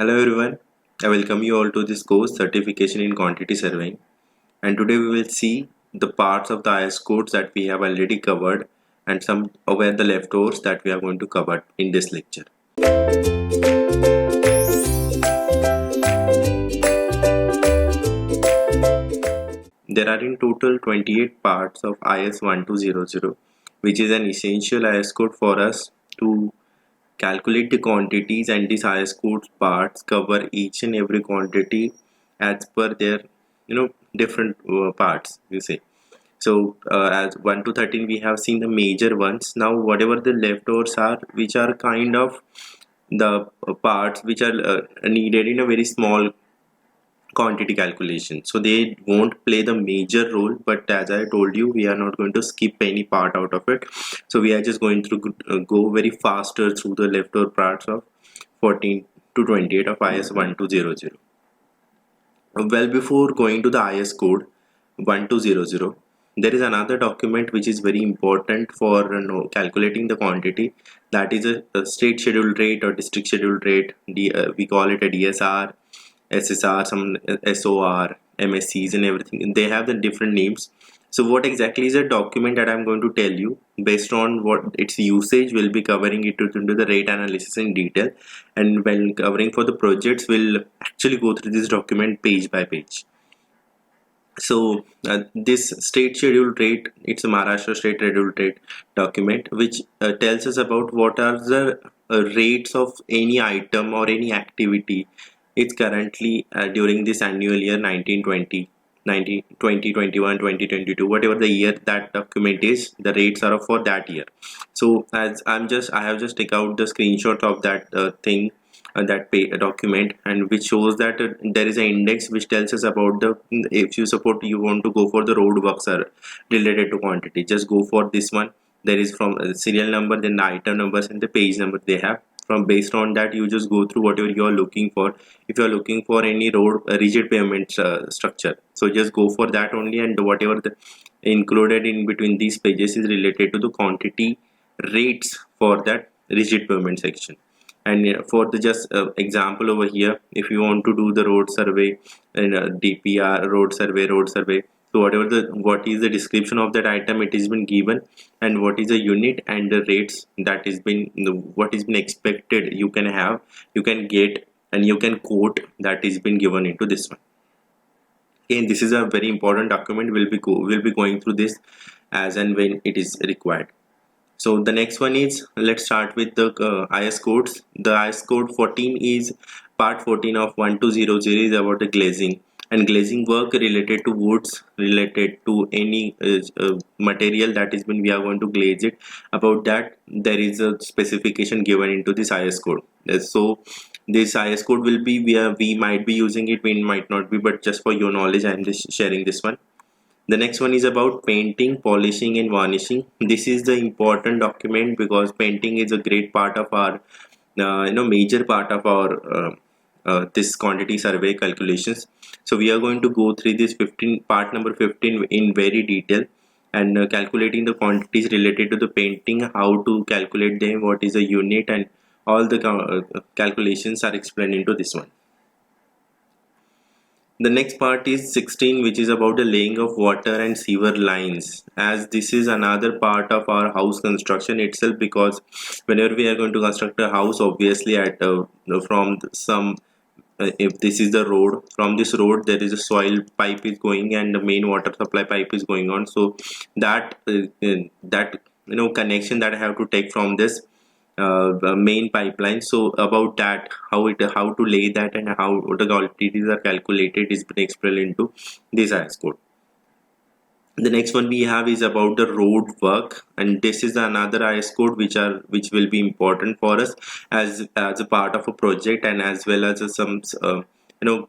Hello everyone, I welcome you all to this course Certification in Quantity Surveying, and today we will see the parts of the IS codes that we have already covered and some were the leftovers that we are going to cover in this lecture. There are in total 28 parts of IS 1200, which is an essential IS code for us to calculate the quantities, and these IS codes parts cover each and every quantity as per their different parts you say. So as 1 to 13 we have seen the major ones. Now whatever the leftovers are, which are kind of the parts which are needed in a very small quantity calculation, so they won't play the major role, but as I told you, we are not going to skip any part out of it. So we are just going to go very faster through the leftover parts of 14 to 28 of IS 1200. Well, before going to the IS code 1200, there is another document which is very important for calculating the quantity. That is a state scheduled rate or district scheduled rate. We call it a DSR, SSR, some SOR, MSCs and everything. They have the different names. So what exactly is a document that I'm going to tell you? Based on what its usage, we'll be covering it into the rate analysis in detail, and when covering for the projects, we'll actually go through this document page by page. So this state scheduled rate, it's a Maharashtra state scheduled rate document, which tells us about what are the rates of any item or any activity. It's currently during this annual year 1920, 2021, 2022, whatever the year that document is, the rates are for that year. So as I have just take out the screenshot of that thing, document, and which shows that there is an index which tells us about the, if you want to go for the road works are related to quantity, just go for this one. There is from serial number, then the item numbers and the page number they have. From based on that, you just go through whatever you are looking for. If you are looking for any road rigid payment structure, so just go for that only, and whatever the included in between these pages is related to the quantity rates for that rigid payment section. And for the just example over here, if you want to do the road survey and DPR road survey, so what is the description of that item, it has been given, and what is the unit and the rates that is been, what is been expected you can get, and you can quote that is been given into this one. Again, this is a very important document. We'll be going through this as and when it is required. So the next one is, let's start with the IS codes. The IS code 14 is part 14 of 1200 is about the glazing, and glazing work related to woods, related to any material that is when we are going to glaze it. About that, there is a specification given into this IS code. So this IS code will be, we might be using it, we might not be, but just for your knowledge, I am just sharing this one. The next one is about painting, polishing and varnishing. This is the important document because painting is a great part of our major part of our this quantity survey calculations. So we are going to go through this part number 15 in very detail, and calculating the quantities related to the painting, how to calculate them, what is a unit, and all the calculations are explained into this one. The next part is 16, which is about the laying of water and sewer lines, as this is another part of our house construction itself, because whenever we are going to construct a house, obviously at from some if this is the road, from this road there is a soil pipe is going and the main water supply pipe is going on. So that connection that I have to take from this main pipeline. So about that, how to lay that and how the quantities are calculated is been explained into this IS code. The next one we have is about the road work, and this is another IS code which will be important for us as a part of a project, and as well as some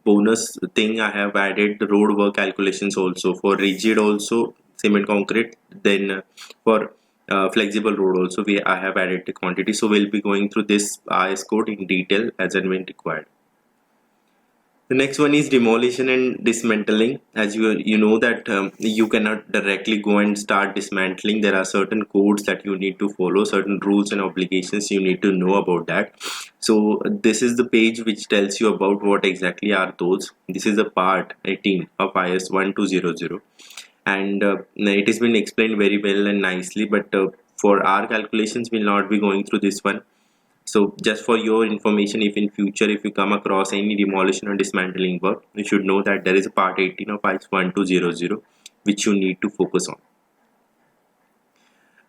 bonus thing. I have added the road work calculations also for rigid, also cement concrete, then for flexible road also I have added the quantity. So we'll be going through this IS code in detail as and when required. The next one is demolition and dismantling. As you know that you cannot directly go and start dismantling. There are certain codes that you need to follow, certain rules and obligations you need to know about that. So this is the page which tells you about what exactly are those. This is the part 18 of IS 1200, and it has been explained very well and nicely. But for our calculations, we'll not be going through this one. So just for your information, if in future if you come across any demolition or dismantling work, you should know that there is a part 18 of IS 1200 which you need to focus on.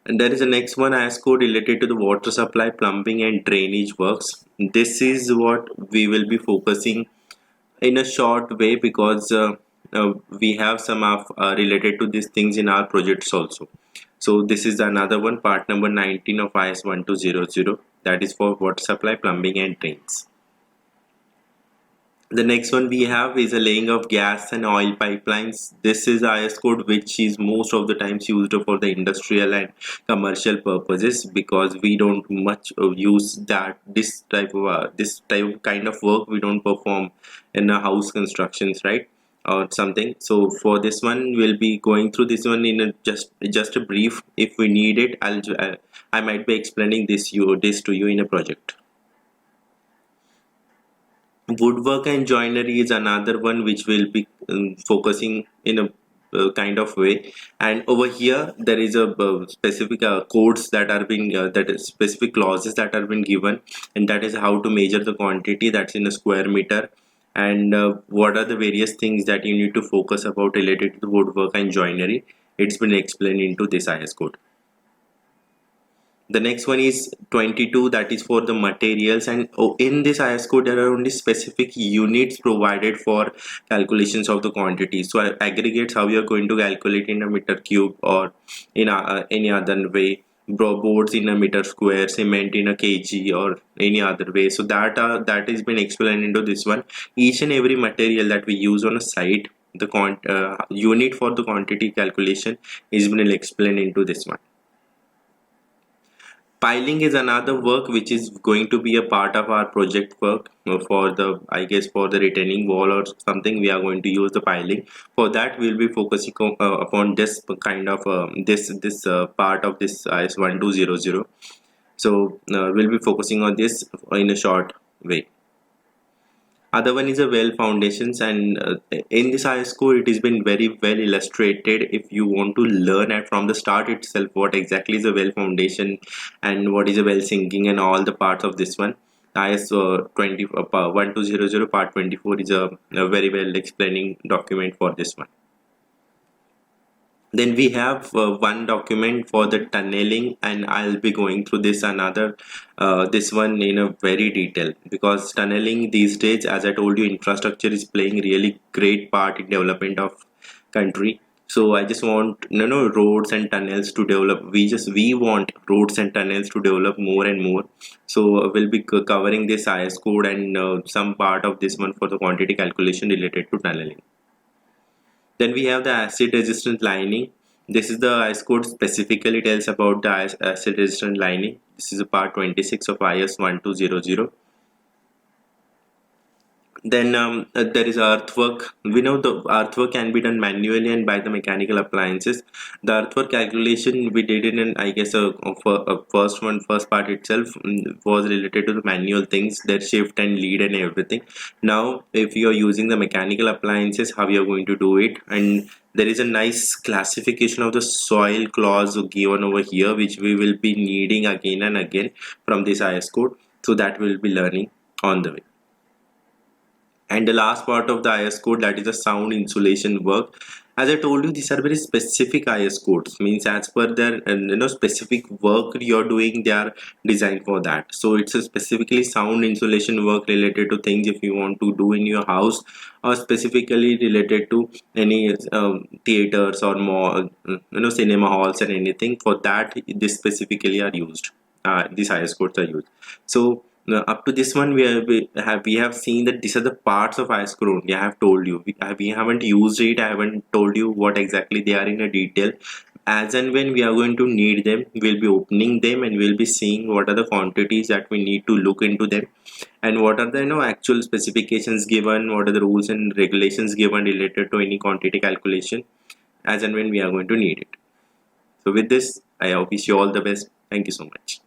And there is a next one, IS code related to the water supply, plumbing and drainage works. This is what we will be focusing in a short way, because we have some of related to these things in our projects also. So this is another one, part number 19 of IS 1200, that is for water supply, plumbing and drains. The next one we have is a laying of gas and oil pipelines. This is IS code which is most of the times used for the industrial and commercial purposes, because we don't much use that this type of kind of work we don't perform in a house constructions, right, or something. So for this one we'll be going through this one in a just a brief. If we need it, I might be explaining this to you in a project. Woodwork and joinery is another one which will be focusing in a kind of way. And over here there is a specific codes that are being that is specific clauses that are been given, and that is how to measure the quantity that's in a square meter, and what are the various things that you need to focus about related to the woodwork and joinery. It's been explained into this IS code. The next one is 22, that is for the materials, and in this IS code there are only specific units provided for calculations of the quantity. So aggregates, how you are going to calculate in a meter cube or in any other way, boards in a meter square, cement in a kg or any other way. So that has been explained into this one. Each and every material that we use on a site, the unit for the quantity calculation is been explained into this one. Piling is another work which is going to be a part of our project work for the, I guess, for the retaining wall or something. We are going to use the piling. For that we'll be focusing upon this kind of this part of this IS 1200. So we'll be focusing on this in a short way. Other one is a well foundations, and in this IS code it has been very well illustrated. If you want to learn it from the start itself what exactly is a well foundation and what is a well sinking and all the parts of this one, IS 1200 part 24 is a very well explaining document for this one. Then we have one document for the tunneling, and I'll be going through this one in a very detail, because tunneling these days, as I told you, infrastructure is playing really great part in development of country. So I just want roads and tunnels to develop. We want roads and tunnels to develop more and more. So we'll be covering this IS code and some part of this one for the quantity calculation related to tunneling. Then we have the acid resistant lining. This is the IS code specifically tells about the acid resistant lining. This is a part 26 of IS 1200. Then there is earthwork. We know the earthwork can be done manually and by the mechanical appliances. The earthwork calculation we did in, I guess, first part itself was related to the manual things, their shift and lead and everything. Now, if you are using the mechanical appliances, how you are going to do it, and there is a nice classification of the soil clause given over here, which we will be needing again and again from this IS code. So that we will be learning on the way. And the last part of the IS code, that is the sound insulation work. As I told you, these are very specific IS codes, means as per their specific work you're doing, they are designed for that. So it's a specifically sound insulation work related to things if you want to do in your house, or specifically related to any theaters or more cinema halls and anything. For that, this specifically are used. These IS codes are used. So up to this one we have seen that these are the parts of IS code only. I have told you we haven't used it. I haven't told you what exactly they are in a detail, as and when we are going to need them, we'll be opening them and we'll be seeing what are the quantities that we need to look into them, and what are the actual specifications given, what are the rules and regulations given related to any quantity calculation as and when we are going to need it. So with this, I wish you all the best. Thank you so much.